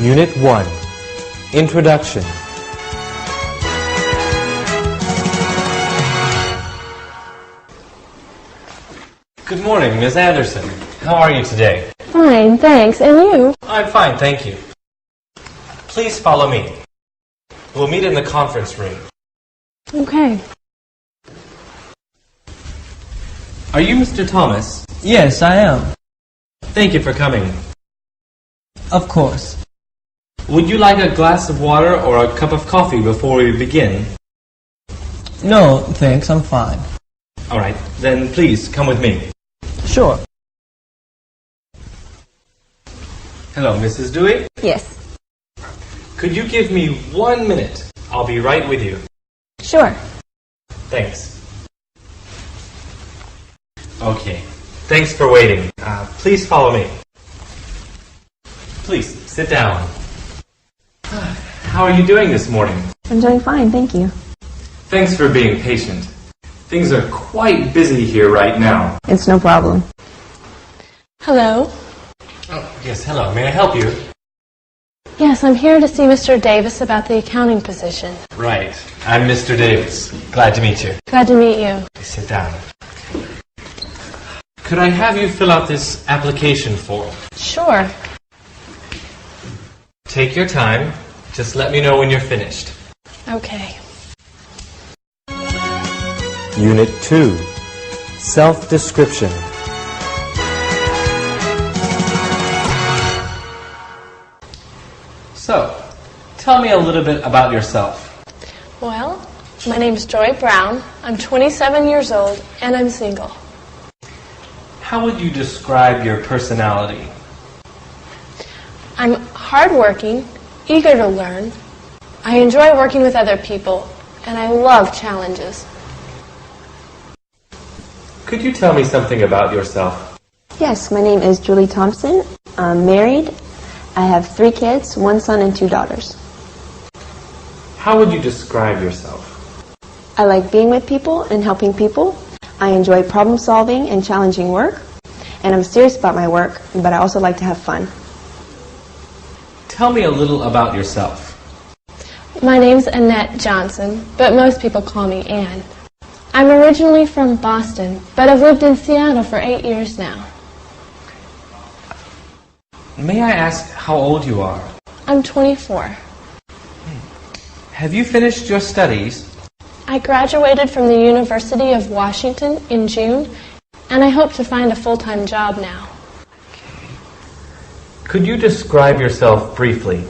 Unit 1, Introduction. Good morning, Ms. Anderson. How are you today? Fine, thanks. And you? I'm fine, thank you. Please follow me. We'll meet in the conference room. Okay. Are you Mr. Thomas? Yes, I am. Thank you for coming. Of course. Would you like a glass of water or a cup of coffee before we begin? No, thanks, I'm fine. All right, then please come with me. Sure. Hello, Mrs. Dewey. Yes. Could you give me 1 minute? I'll be right with you. Sure. Thanks. Okay. Thanks for waiting. Please follow me. Please, sit down. How are you doing this morning? I'm doing fine, thank you. Thanks for being patient. Things are quite busy here right now. It's no problem. Hello. Oh, yes, hello. May I help you? Yes, I'm here to see Mr. Davis about the accounting position. Right. I'm Mr. Davis. Glad to meet you. Glad to meet you. Please sit down. Could I have you fill out this application form? Sure. Take your time. Just let me know when you're finished. Okay. Unit 2, Self-Description. So, tell me a little bit about yourself. Well, my name's Joy Brown. I'm 27 years old, and I'm single. How would you describe your personality? I'm hardworking, eager to learn. I enjoy working with other people, and I love challenges. Could you tell me something about yourself? Yes, my name is Julie Thompson. I'm married. I have 3 kids, 1 son and 2 daughters. How would you describe yourself? I like being with people and helping people. I enjoy problem solving and challenging work. And I'm serious about my work, but I also like to have fun. Tell me a little about yourself. My name's Annette Johnson, but most people call me Ann. I'm originally from Boston, but I've lived in Seattle for 8 years now. May I ask how old you are? I'm 24. Have you finished your studies? I graduated from the University of Washington in June, and I hope to find a full-time job now. Could you describe yourself briefly?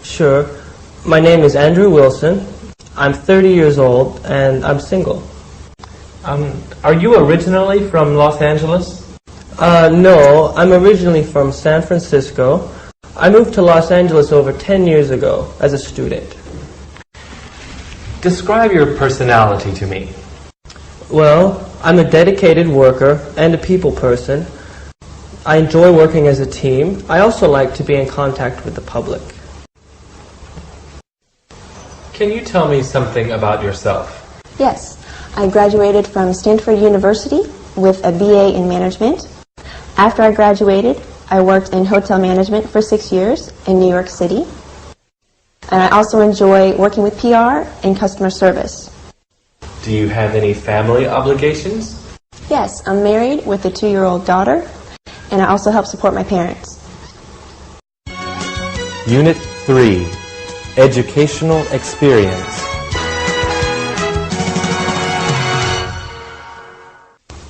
Sure. My name is Andrew Wilson. I'm 30 years old, and I'm single. Are you originally from Los Angeles? No, I'm originally from San Francisco. I moved to Los Angeles over 10 years ago as a student. Describe your personality to me. Well, I'm a dedicated worker and a people person. I enjoy working as a team. I also like to be in contact with the public. Can you tell me something about yourself? Yes, I graduated from Stanford University with a BA in management. After I graduated, I worked in hotel management for 6 years in New York City. And I also enjoy working with PR and customer service. Do you have any family obligations? Yes, I'm married with a 2-year-old daughter, and I also help support my parents. Unit 3, Educational Experience.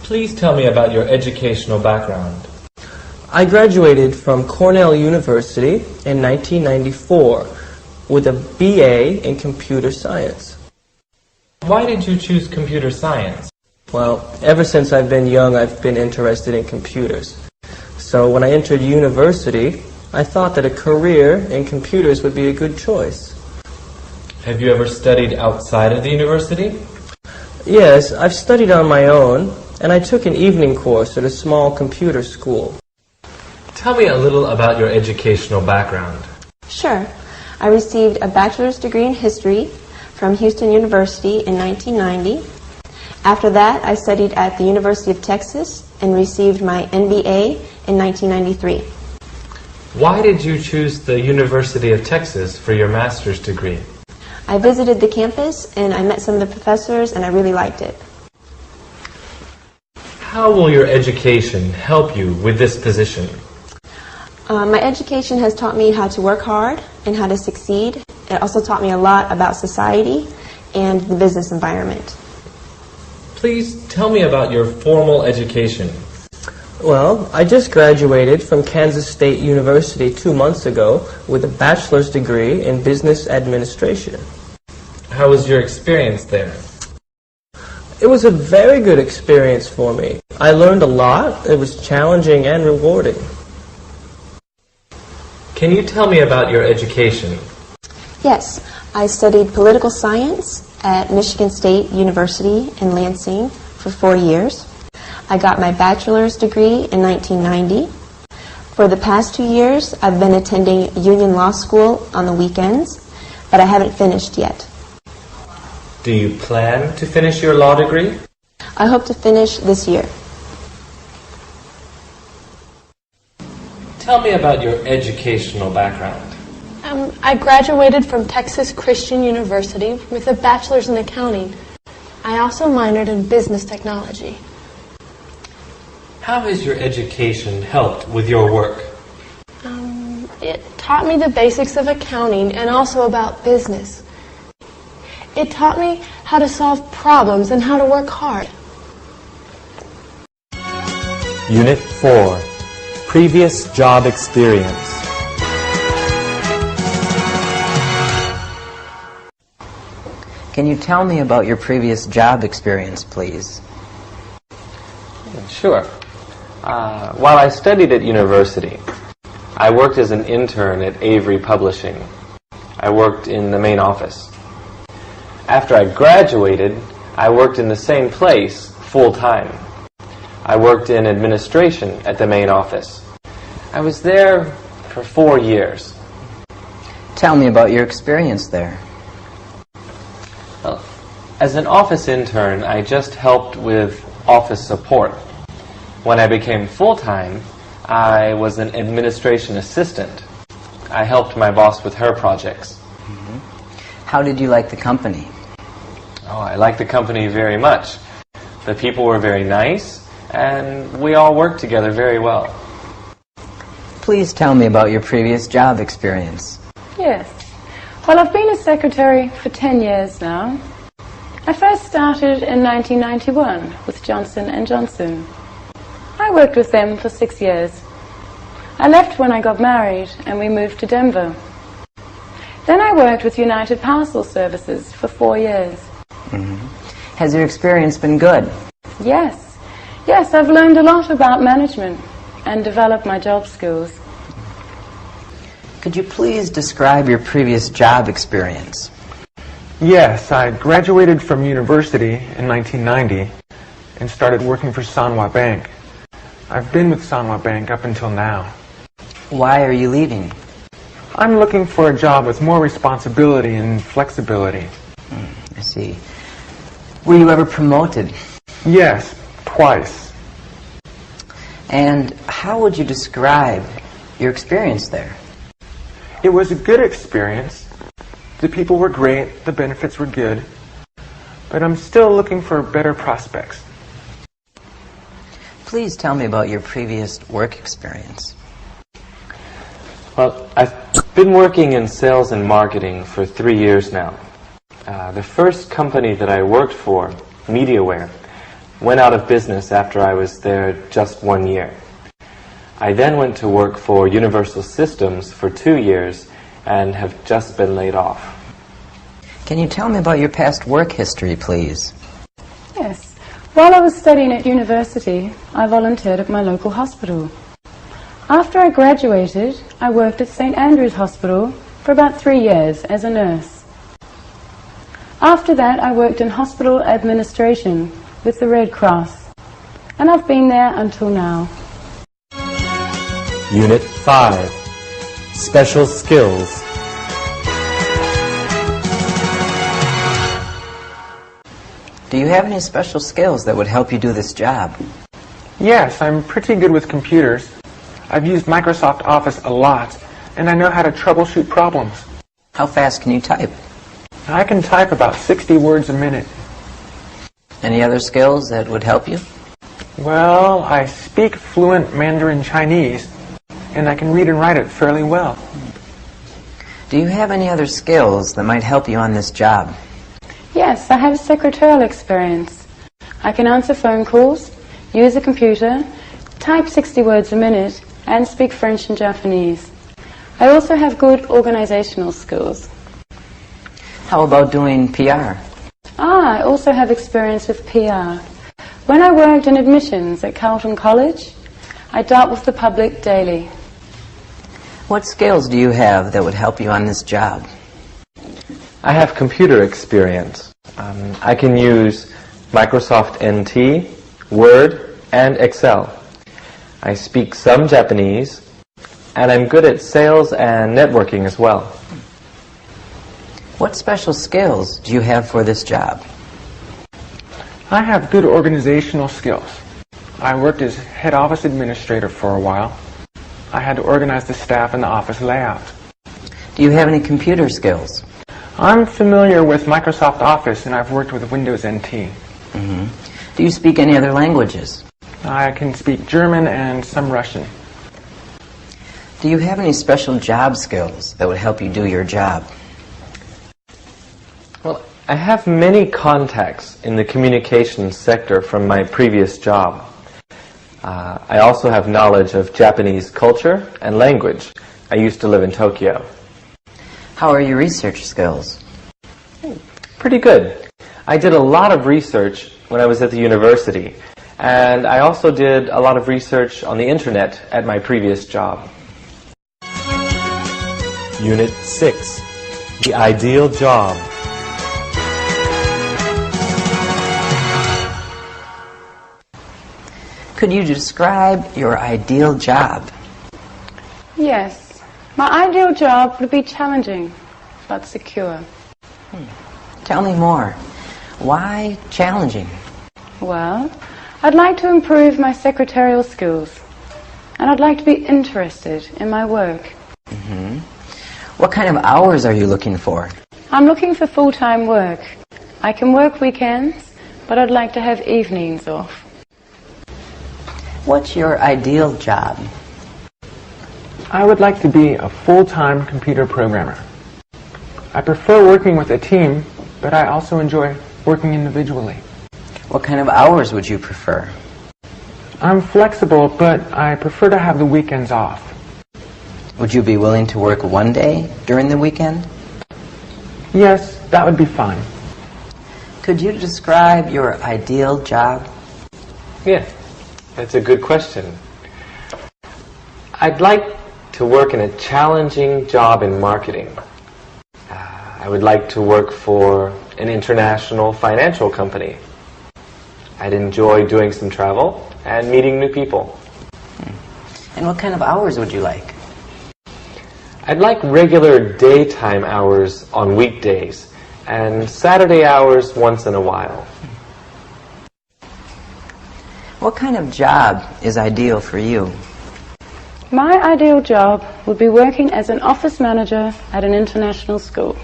Please tell me about your educational background. I graduated from Cornell University in 1994 with a BA in computer science. Why did you choose computer science? Well, ever since I've been young, I've been interested in computers. So when I entered university, I thought that a career in computers would be a good choice. Have you ever studied outside of the university? Yes, I've studied on my own, and I took an evening course at a small computer school. Tell me a little about your educational background. Sure. I received a bachelor's degree in history from Houston University in 1990. After that, I studied at the University of Texas and received my MBA in 1993. Why did you choose the University of Texas for your master's degree? I visited the campus and I met some of the professors and I really liked it. How will your education help you with this position? My education has taught me how to work hard and how to succeed. It also taught me a lot about society and the business environment. Please tell me about your formal education. Well, I just graduated from Kansas State University 2 months ago with a bachelor's degree in business administration. How was your experience there? It was a very good experience for me. I learned a lot. It was challenging and rewarding. Can you tell me about your education? Yes, I studied political science at Michigan State University in Lansing for 4 years. I got my bachelor's degree in 1990. For the past 2 years, I've been attending Union Law School on the weekends, but I haven't finished yet. Do you plan to finish your law degree? I hope to finish this year. Tell me about your educational background. I graduated from Texas Christian University with a bachelor's in accounting. I also minored in business technology. How has your education helped with your work? It taught me the basics of accounting and also about business. It taught me how to solve problems and how to work hard. Unit 4. Previous job experience. Can you tell me about your previous job experience, please? Sure. While I studied at university, I worked as an intern at Avery Publishing. I worked in the main office. After I graduated, I worked in the same place full-time. I worked in administration at the main office. I was there for 4 years. Tell me about your experience there. Well, as an office intern, I just helped with office support. When I became full-time, I was an administration assistant. I helped my boss with her projects. How did you like the company? Oh, I liked the company very much. The people were very nice, and we all worked together very well. Please tell me about your previous job experience. Yes. Well, I've been a secretary for 10 years now. I first started in 1991 with Johnson & Johnson. I worked with them for 6 years. I left when I got married and we moved to Denver. Then I worked with United Parcel Services for 4 years. Has your experience been good? Yes. Yes, I've learned a lot about management and developed my job skills. Could you please describe your previous job experience? Yes, I graduated from university in 1990 and started working for Sanwa Bank. I've been with Sanwa Bank up until now. Why are you leaving? I'm looking for a job with more responsibility and flexibility. I see. Were you ever promoted? Yes, twice. And how would you describe your experience there? It was a good experience. The people were great, the benefits were good, but I'm still looking for better prospects. Please tell me about your previous work experience. Well, I've been working in sales and marketing for 3 years now. The first company that I worked for, MediaWare, went out of business after I was there just 1 year. I then went to work for Universal Systems for 2 years and have just been laid off. Can you tell me about your past work history, please? Yes. While I was studying at university, I volunteered at my local hospital. After I graduated, I worked at St. Andrew's Hospital for about 3 years as a nurse. After that, I worked in hospital administration with the Red Cross, and I've been there until now. Unit 5. Special skills. Do you have any special skills that would help you do this job? Yes, I'm pretty good with computers. I've used Microsoft Office a lot, and I know how to troubleshoot problems. How fast can you type? I can type about 60 words a minute. Any other skills that would help you? Well, I speak fluent Mandarin Chinese, and I can read and write it fairly well. Do you have any other skills that might help you on this job? Yes, I have secretarial experience. I can answer phone calls, use a computer, type 60 words a minute, and speak French and Japanese. I also have good organizational skills. How about doing PR? I also have experience with PR. When I worked in admissions at Carleton College, I dealt with the public daily. What skills do you have that would help you on this job? I have computer experience. I can use Microsoft NT, Word, and Excel. I speak some Japanese, and I'm good at sales and networking as well. What special skills do you have for this job? I have good organizational skills. I worked as head office administrator for a while. I had to organize the staff and the office layout. Do you have any computer skills? I'm familiar with Microsoft Office, and I've worked with Windows NT. Do you speak any other languages? I can speak German and some Russian. Do you have any special job skills that would help you do your job? Well, I have many contacts in the communications sector from my previous job. I also have knowledge of Japanese culture and language. I used to live in Tokyo. How are your research skills? Pretty good. I did a lot of research when I was at the university, and I also did a lot of research on the internet at my previous job. Unit 6, The Ideal Job. Could you describe your ideal job? Yes, my ideal job would be challenging, but secure. Tell me more. Why challenging? Well, I'd like to improve my secretarial skills, and I'd like to be interested in my work. What kind of hours are you looking for? I'm looking for full-time work. I can work weekends, but I'd like to have evenings off. What's your ideal job? I would like to be a full-time computer programmer. I prefer working with a team, but I also enjoy working individually. What kind of hours would you prefer? I'm flexible, but I prefer to have the weekends off. Would you be willing to work one day during the weekend? Yes, that would be fine. Could you describe your ideal job? Yeah, that's a good question. I'd like to work in a challenging job in marketing. I would like to work for an international financial company. I'd enjoy doing some travel and meeting new people. And what kind of hours would you like? I'd like regular daytime hours on weekdays and Saturday hours once in a while. What kind of job is ideal for you? My ideal job would be working as an office manager at an international school.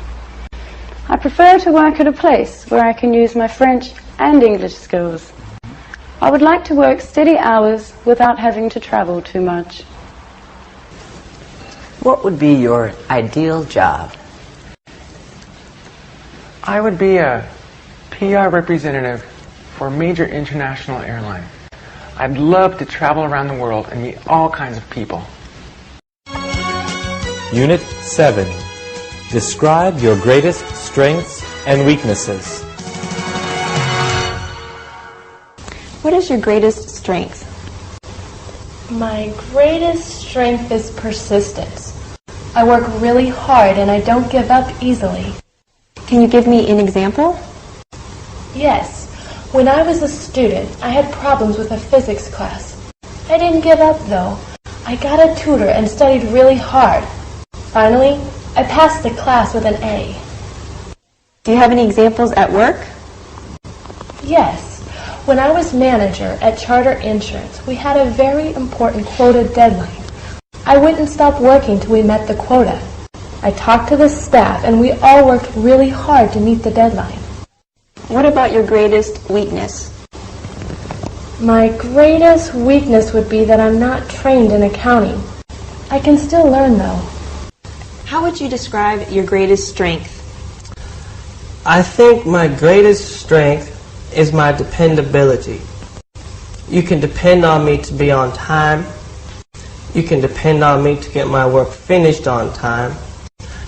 I prefer to work at a place where I can use my French and English skills. I would like to work steady hours without having to travel too much. What would be your ideal job? I would be a PR representative for a major international airline. I'd love to travel around the world and meet all kinds of people. Unit 7, Describe your greatest strengths and weaknesses. What is your greatest strength? My greatest strength is persistence. I work really hard and I don't give up easily. Can you give me an example? Yes, when I was a student, I had problems with a physics class. I didn't give up though. I got a tutor and studied really hard. Finally, I passed the class with an A. Do you have any examples at work? Yes, when I was manager at Charter Insurance, we had a very important quota deadline. I wouldn't stop working till we met the quota. I talked to the staff, and we all worked really hard to meet the deadline. What about your greatest weakness? My greatest weakness would be that I'm not trained in accounting. I can still learn, though. How would you describe your greatest strength? I think my greatest strength is my dependability. You can depend on me to be on time. You can depend on me to get my work finished on time.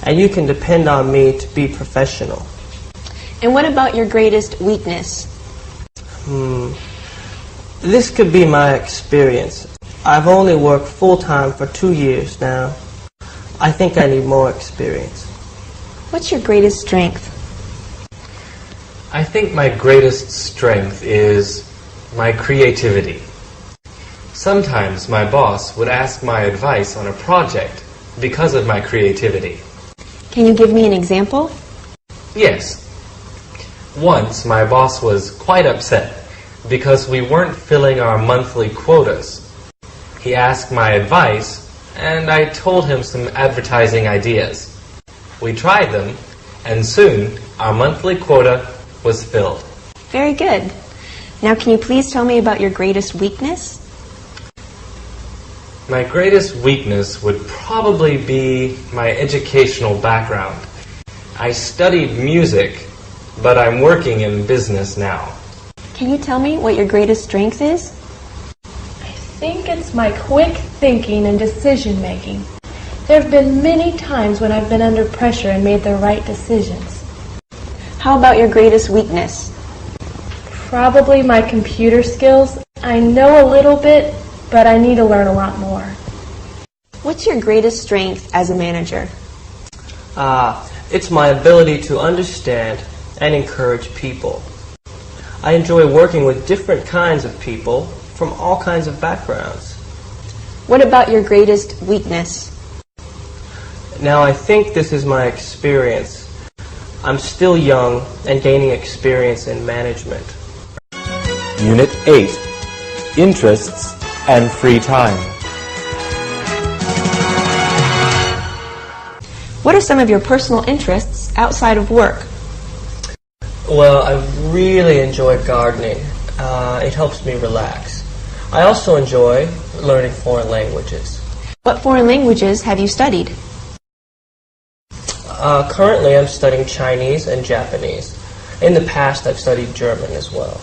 And you can depend on me to be professional. And what about your greatest weakness? This could be my experience. I've only worked full-time for 2 years now. I think I need more experience. What's your greatest strength? I think my greatest strength is my creativity. Sometimes my boss would ask my advice on a project because of my creativity. Can you give me an example? Yes. Once my boss was quite upset because we weren't filling our monthly quotas. He asked my advice, and I told him some advertising ideas. We tried them, and soon our monthly quota was filled. Very good. Now can you please tell me about your greatest weakness? My greatest weakness would probably be my educational background. I studied music, but I'm working in business now. Can you tell me what your greatest strength is? I think it's my quick thinking and decision making. There have been many times when I've been under pressure and made the right decisions. How about your greatest weakness? Probably my computer skills. I know a little bit, but I need to learn a lot more. What's your greatest strength as a manager? It's my ability to understand and encourage people. I enjoy working with different kinds of people from all kinds of backgrounds. What about your greatest weakness? Now I think this is my experience. I'm still young and gaining experience in management. Unit 8. Interests and free time. What are some of your personal interests outside of work? Well, I really enjoy gardening. It helps me relax. I also enjoy learning foreign languages. What foreign languages have you studied? Currently, I'm studying Chinese and Japanese. In the past, I've studied German as well.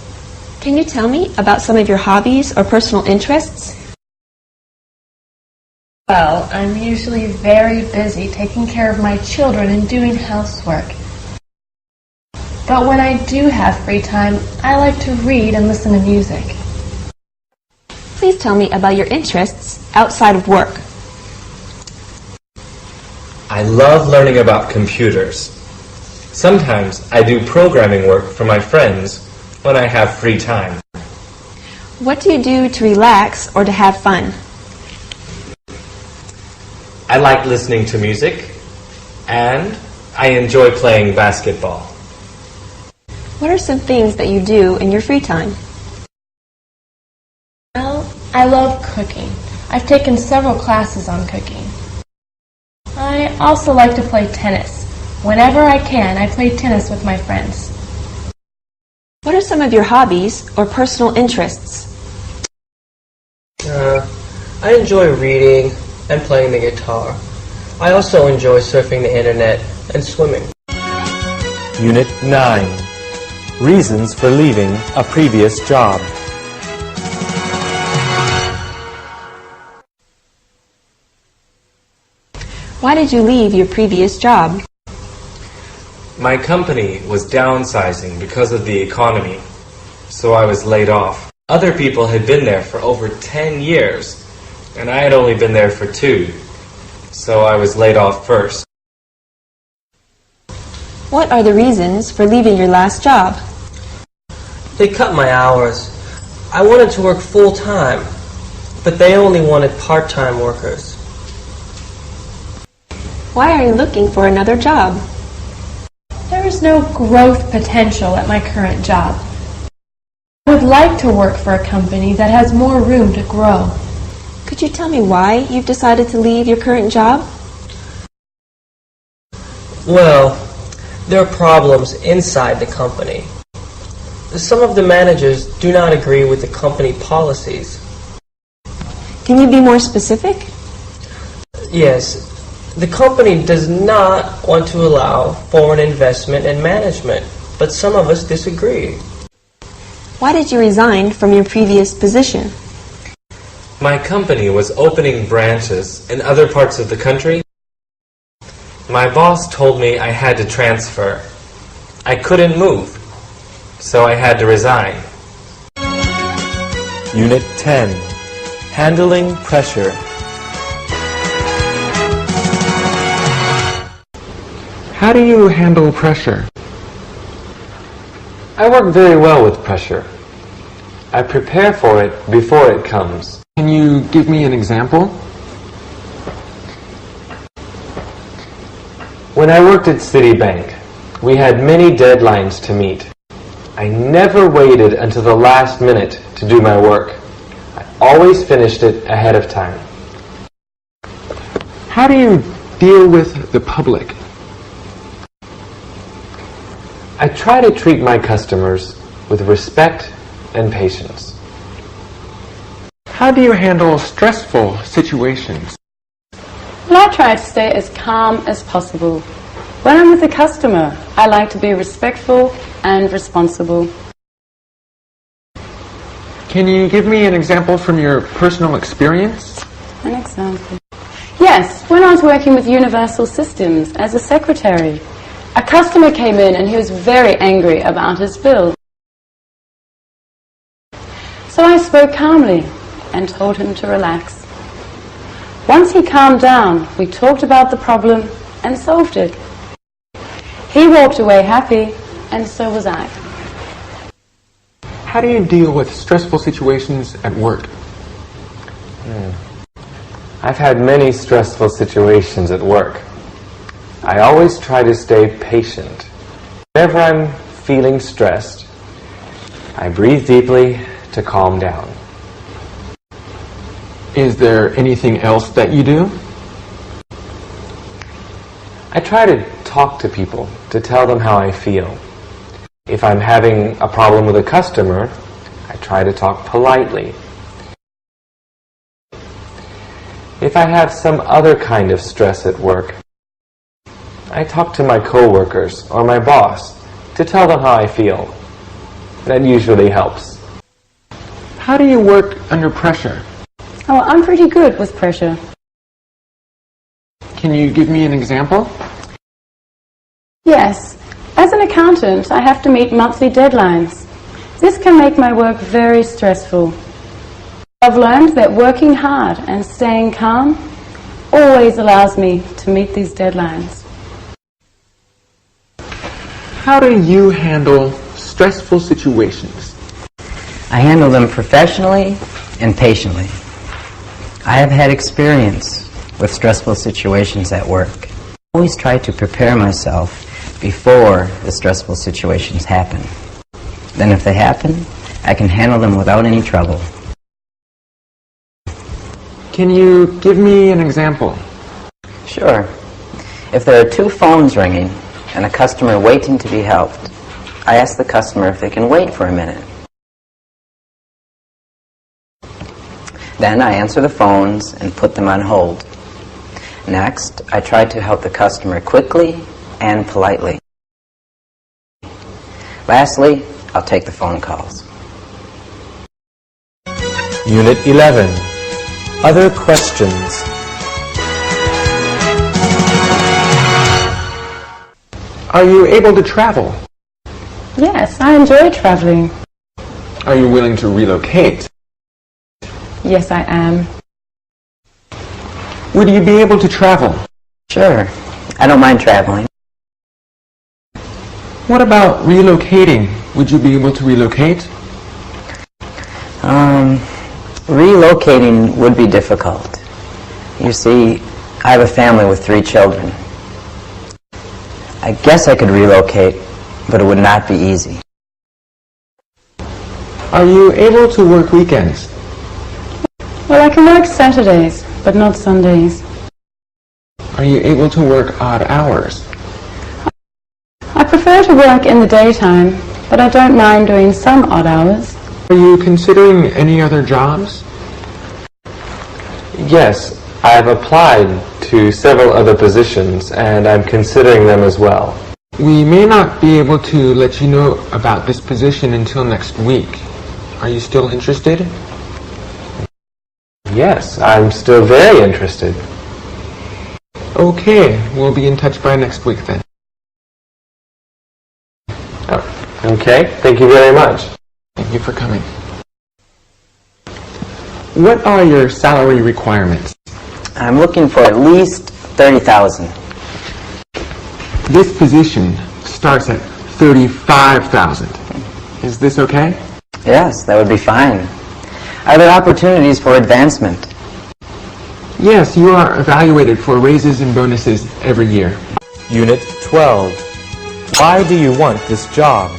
Can you tell me about some of your hobbies or personal interests? Well, I'm usually very busy taking care of my children and doing housework. But when I do have free time, I like to read and listen to music. Please tell me about your interests outside of work. I love learning about computers. Sometimes I do programming work for my friends when I have free time. What do you do to relax or to have fun? I like listening to music, and I enjoy playing basketball. What are some things that you do in your free time? Well, I love cooking. I've taken several classes on cooking. I also like to play tennis. Whenever I can, I play tennis with my friends. What are some of your hobbies or personal interests? I enjoy reading and playing the guitar. I also enjoy surfing the internet and swimming. Unit 9. Reasons for leaving a previous job. Why did you leave your previous job? My company was downsizing because of the economy, so I was laid off. Other people had been there for over 10 years, and I had only been there for 2, so I was laid off first. What are the reasons for leaving your last job? They cut my hours. I wanted to work full-time, but they only wanted part-time workers. Why are you looking for another job? There is no growth potential at my current job. I would like to work for a company that has more room to grow. Could you tell me why you've decided to leave your current job? Well, there are problems inside the company. Some of the managers do not agree with the company policies. Can you be more specific? Yes, the company does not want to allow foreign investment and management, but some of us disagree. Why did you resign from your previous position? My company was opening branches in other parts of the country. My boss told me I had to transfer. I couldn't move, so I had to resign. Unit 10. Handling pressure. How do you handle pressure? I work very well with pressure. I prepare for it before it comes. Can you give me an example? When I worked at Citibank, we had many deadlines to meet. I never waited until the last minute to do my work. I always finished it ahead of time. How do you deal with the public? I try to treat my customers with respect and patience. How do you handle stressful situations? Well, I try to stay as calm as possible. When I'm with a customer, I like to be respectful and responsible. Can you give me an example from your personal experience? An example? Yes, when I was working with Universal Systems as a secretary, a customer came in and he was very angry about his bill. So I spoke calmly and told him to relax. Once he calmed down, we talked about the problem and solved it. He walked away happy, and so was I. How do you deal with stressful situations at work? I've had many stressful situations at work. I always try to stay patient. Whenever I'm feeling stressed, I breathe deeply to calm down. Is there anything else that you do? I try to talk to people to tell them how I feel. If I'm having a problem with a customer, I try to talk politely. If I have some other kind of stress at work, I talk to my coworkers or my boss to tell them how I feel. That usually helps. How do you work under pressure? Oh, I'm pretty good with pressure. Can you give me an example? Yes. As an accountant, I have to meet monthly deadlines. This can make my work very stressful. I've learned that working hard and staying calm always allows me to meet these deadlines. How do you handle stressful situations? I handle them professionally and patiently. I have had experience with stressful situations at work. I always try to prepare myself before the stressful situations happen. Then if they happen, I can handle them without any trouble. Can you give me an example? Sure. If there are two phones ringing and a customer waiting to be helped, I ask the customer if they can wait for a minute. Then I answer the phones and put them on hold. Next, I try to help the customer quickly and politely. Lastly, I'll take the phone calls. Unit 11. Other questions. Are you able to travel? Yes, I enjoy traveling. Are you willing to relocate? Yes, I am. Would you be able to travel? Sure. I don't mind traveling. What about relocating? Would you be able to relocate? Relocating would be difficult. You see, I have a family with 3 children. I guess I could relocate, but it would not be easy. Are you able to work weekends? Well, I can work Saturdays, but not Sundays. Are you able to work odd hours? I prefer to work in the daytime, but I don't mind doing some odd hours. Are you considering any other jobs? Yes, I've applied to several other positions, and I'm considering them as well. We may not be able to let you know about this position until next week. Are you still interested? Yes, I'm still very interested. Okay, we'll be in touch by next week then. Okay, thank you very much. Thank you for coming. What are your salary requirements? I'm looking for at least 30,000. This position starts at 35,000. Is this okay? Yes, that would be fine. Are there opportunities for advancement? Yes, you are evaluated for raises and bonuses every year. Unit 12. Why do you want this job?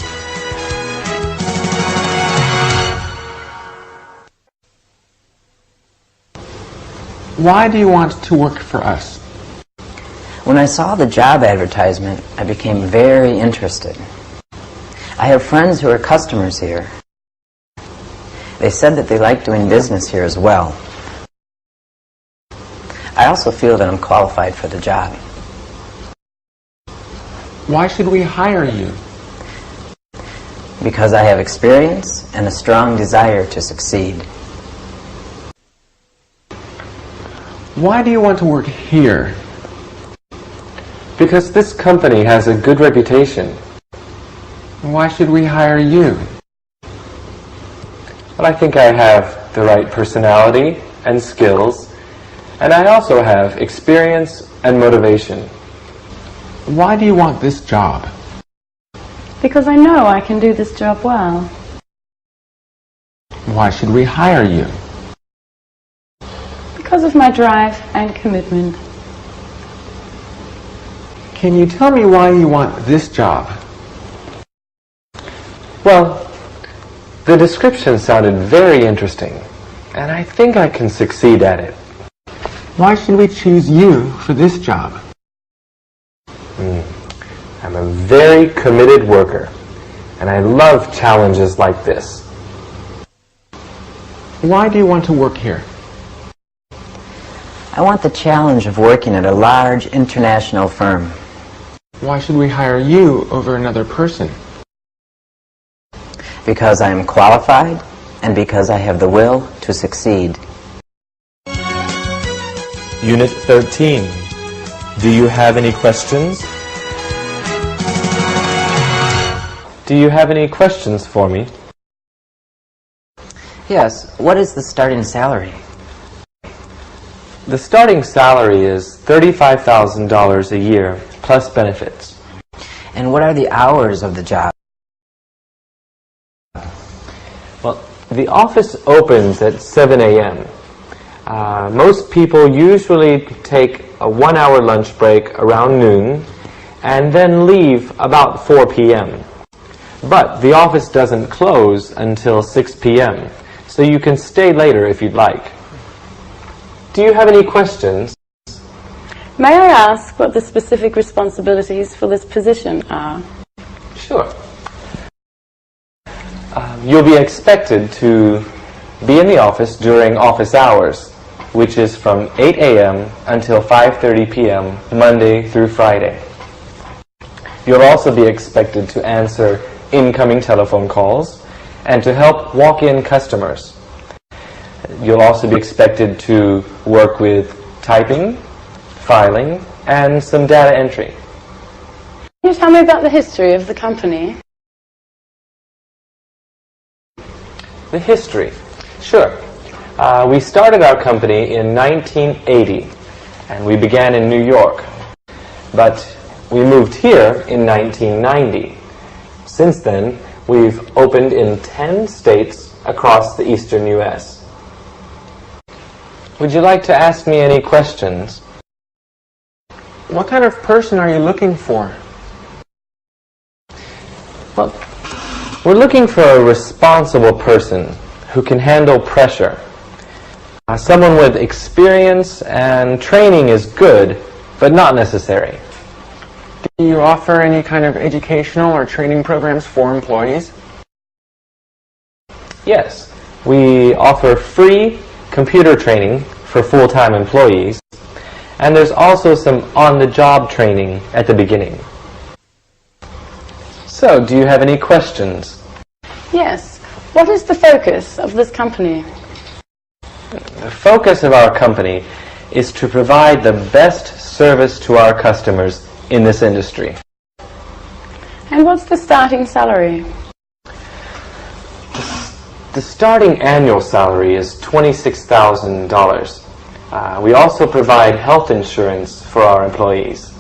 Why do you want to work for us? When I saw the job advertisement, I became very interested. I have friends who are customers here. They said that they like doing business here as well. I also feel that I'm qualified for the job. Why should we hire you? Because I have experience and a strong desire to succeed. Why do you want to work here? Because this company has a good reputation. Why should we hire you? But I think I have the right personality and skills, and I also have experience and motivation. Why do you want this job? Because I know I can do this job well. Why should we hire you? Because of my drive and commitment. Can you tell me why you want this job? Well, the description sounded very interesting, and I think I can succeed at it. Why should we choose you for this job? I'm a very committed worker, and I love challenges like this. Why do you want to work here? I want the challenge of working at a large international firm. Why should we hire you over another person? Because I am qualified and because I have the will to succeed. Unit 13. Do you have any questions? Do you have any questions for me? Yes, what is the starting salary? The starting salary is $35,000 a year, plus benefits. And what are the hours of the job? Well, the office opens at 7 a.m. Most people usually take a 1-hour lunch break around noon and then leave about 4 p.m. But the office doesn't close until 6 p.m., so you can stay later if you'd like. Do you have any questions? May I ask what the specific responsibilities for this position are? Sure. You'll be expected to be in the office during office hours, which is from 8 a.m. until 5:30 p.m. Monday through Friday. You'll also be expected to answer incoming telephone calls and to help walk-in customers. You'll also be expected to work with typing, filing, and some data entry. Can you tell me about the history of the company? The history. Sure. We started our company in 1980, and we began in New York. But we moved here in 1990. Since then, we've opened in 10 states across the eastern U.S. Would you like to ask me any questions? What kind of person are you looking for? Well, we're looking for a responsible person who can handle pressure. Someone with experience and training is good, but not necessary. Do you offer any kind of educational or training programs for employees? Yes, we offer free computer training for full-time employees, and there's also some on-the-job training at the beginning. So, do you have any questions? Yes. What is the focus of this company? The focus of our company is to provide the best service to our customers in this industry. And what's the starting salary? The starting annual salary is $26,000. We also provide health insurance for our employees.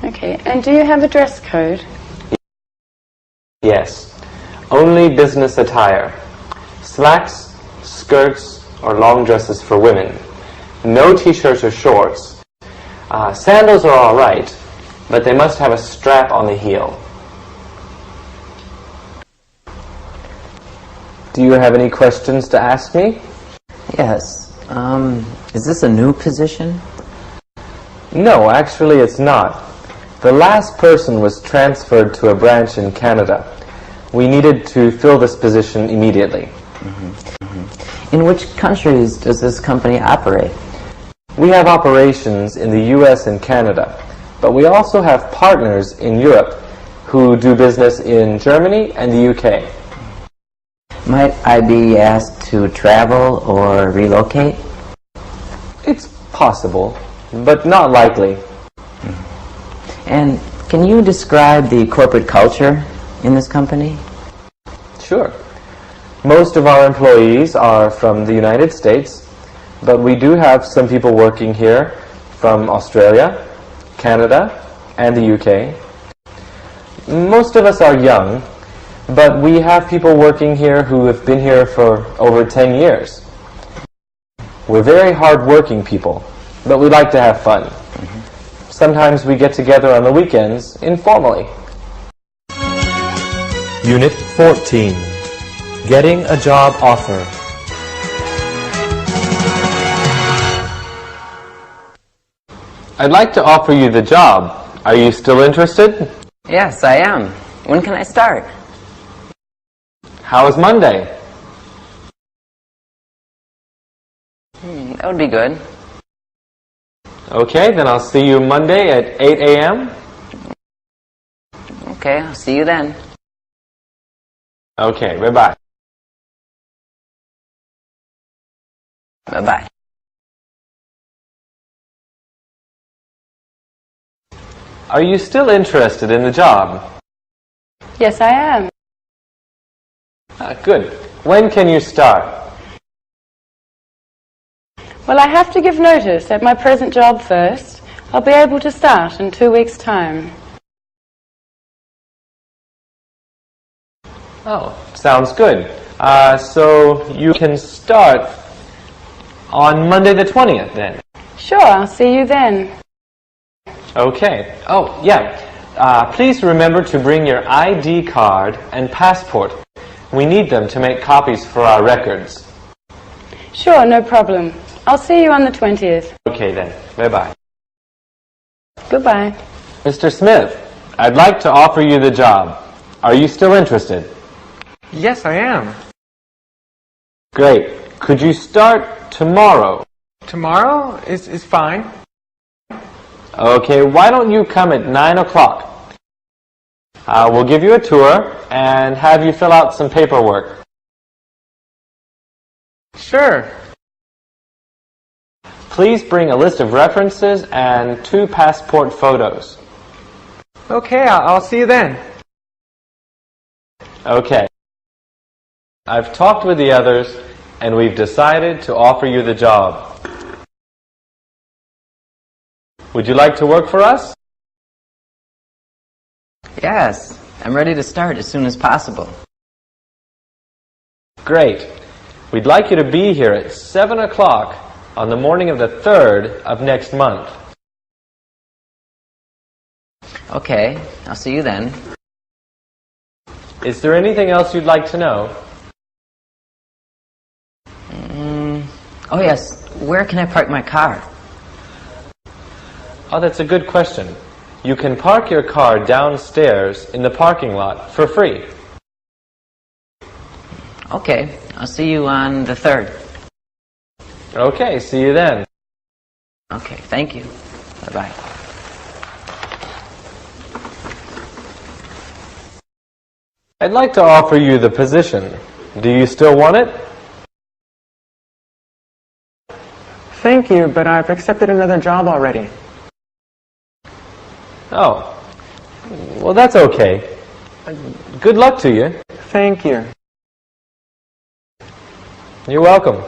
Okay. And do you have a dress code? Yes. Only business attire. Slacks, skirts, or long dresses for women. No t-shirts or shorts. Sandals are all right, but they must have a strap on the heel. Do you have any questions to ask me? Yes. Is this a new position? No, actually it's not. The last person was transferred to a branch in Canada. We needed to fill this position immediately. In which countries does this company operate? We have operations in the US and Canada, but we also have partners in Europe who do business in Germany and the UK. Might I be asked to travel or relocate? It's possible, but not likely. And can you describe the corporate culture in this company? Sure. Most of our employees are from the United States, but we do have some people working here from Australia, Canada, and the UK. Most of us are young, but we have people working here who have been here for over 10 years. We're very hard-working people, but we like to have fun. Sometimes we get together on the weekends informally. Unit 14. Getting a job offer. I'd like to offer you the job. Are you still interested? Yes, I am. When can I start? How is Monday? That would be good. Okay, then I'll see you Monday at 8 a.m. Okay, I'll see you then. Okay, bye-bye. Bye-bye. Are you still interested in the job? Yes, I am. Good. When can you start? Well, I have to give notice at my present job first. I'll be able to start in 2 weeks' time. Oh, sounds good. So you can start on Monday the 20th then? Sure, I'll see you then. Okay. Oh, yeah. Please remember to bring your ID card and passport. We need them to make copies for our records. Sure, no problem. I'll see you on the 20th. Okay then. Bye-bye. Goodbye. Mr. Smith, I'd like to offer you the job. Are you still interested? Yes, I am. Great. Could you start tomorrow? Tomorrow is fine. Okay, why don't you come at 9 o'clock? We'll give you a tour and have you fill out some paperwork. Sure. Please bring a list of references and 2 passport photos. Okay, I'll see you then. Okay. I've talked with the others and we've decided to offer you the job. Would you like to work for us? Yes, I'm ready to start as soon as possible. Great. We'd like you to be here at 7 o'clock on the morning of the 3rd of next month. Okay, I'll see you then. Is there anything else you'd like to know? Oh yes, where can I park my car? Oh, that's a good question. You can park your car downstairs in the parking lot for free. Okay, I'll see you on the 3rd. Okay, see you then. Okay, thank you. Bye-bye. I'd like to offer you the position. Do you still want it? Thank you, but I've accepted another job already. Oh, well, that's okay. Good luck to you. Thank you. You're welcome.